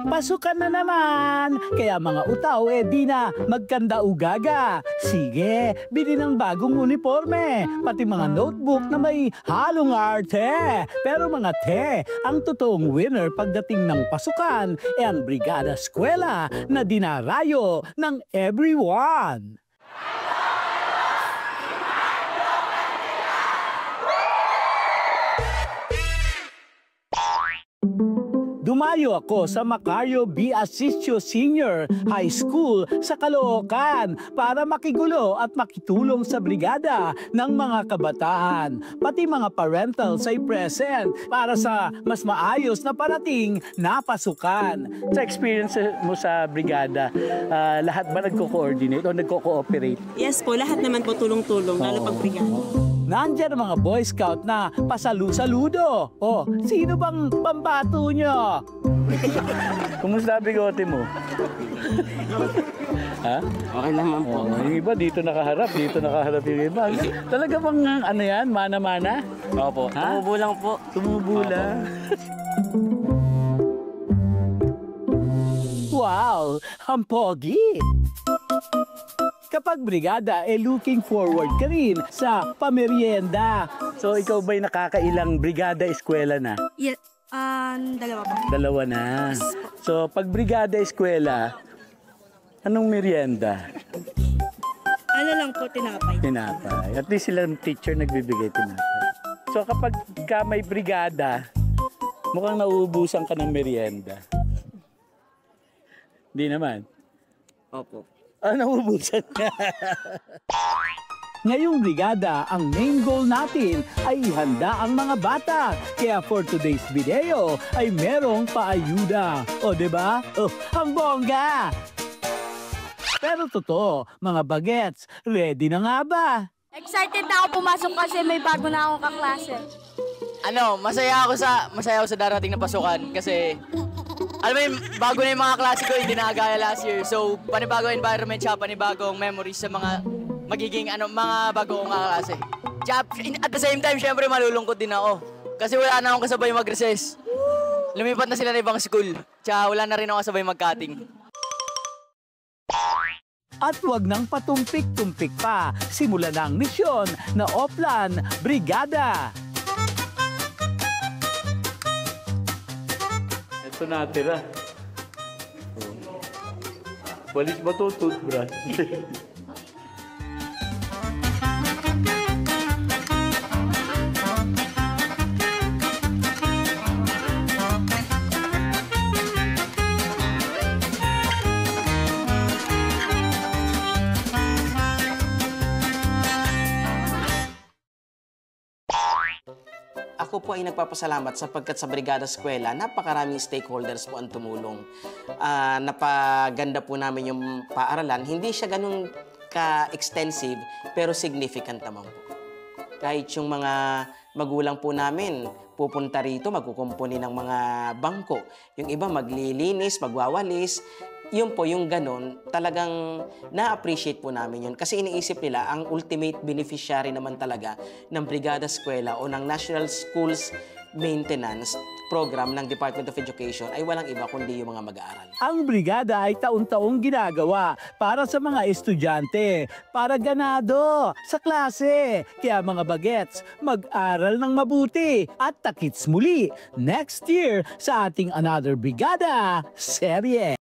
Pasukan na naman! Kaya mga utaw, di na magkanda ugaga. Sige, bili ng bagong uniforme, pati mga notebook na may halong arte. Pero mga te, ang totoong winner pagdating ng pasukan ang Brigada Eskwela na dinarayo ng everyone. Dumayo ako sa Macario B. Asisio Senior High School sa Caloocan para makigulo at makitulong sa brigada ng mga kabataan. Pati mga parentals ay present para sa mas maayos na parating na pasukan. Sa experience mo sa brigada, lahat ba nagko-coordinate o nagko-cooperate? Yes po, lahat naman po tulong-tulong, lalo pag brigada. Nandiyan ang mga Boy Scout na pasalu-saludo. Oh, sino bang pambato nyo? Kumusta bigote mo? Ha? Okay naman po. Yung iba dito nakaharap yung iba. Talaga bang ano yan, mana-mana? Opo. Tumubo lang po. Tumubo lang. Wow, ang pogi! Kapag brigada, looking forward ka rin sa pamerienda. So, ikaw ba'y nakakailang brigada eskwela na? Yeah, dalawa po. Dalawa na. So, pag brigada eskwela, anong merienda? Ano lang po, tinapay. Tinapay. At least silang teacher nagbibigay tinapay. So, kapag ka may brigada, mukhang nauubusan ka ng merienda. Hindi naman. Opo. Nauubusan ka. Ngayong brigada, ang main goal natin ay ihanda ang mga bata. Kaya for today's video ay merong paayuda. O, diba? Oh, ang bongga! Pero totoo, mga bagets, ready na nga ba? Excited na ako pumasok kasi may bago na akong kaklase. Masaya ako sa darating na pasukan kasi alam mo yung bago na yung mga klase ko, hindi nakagaya last year. So, panibagong environment siya, panibagong memories sa mga magiging mga bago kong kaklase. At the same time, syempre malulungkot din ako. Kasi wala na akong kasabay mag-recess. Lumipat na sila na ibang school. Tsaka wala na rin ako kasabay mag-cutting. At wag nang patumpik-tumpik pa. Simulan na ang misyon na Oplan Brigada. Ito natira. Walis ba ito toothbrush? Ako po ay nagpapasalamat sapagkat sa Brigada Eskwela, napakaraming stakeholders po ang tumulong. Napaganda po namin yung paaralan. Hindi siya ganun ka-extensive, pero significant naman po. Kahit yung mga magulang po namin, pupunta rito, magkukumpuni ng mga bangko. Yung iba maglilinis, magwawalis. Yun po, yung ganun, talagang na-appreciate po namin yun. Kasi iniisip nila, ang ultimate beneficiary naman talaga ng Brigada Eskwela o ng National Schools Maintenance Program ng Department of Education ay walang iba kundi yung mga mag-aaral. Ang brigada ay taon-taong ginagawa para sa mga estudyante, para ganado sa klase. Kaya mga bagets, mag-aral ng mabuti at takits muli next year sa ating Another Brigada serye.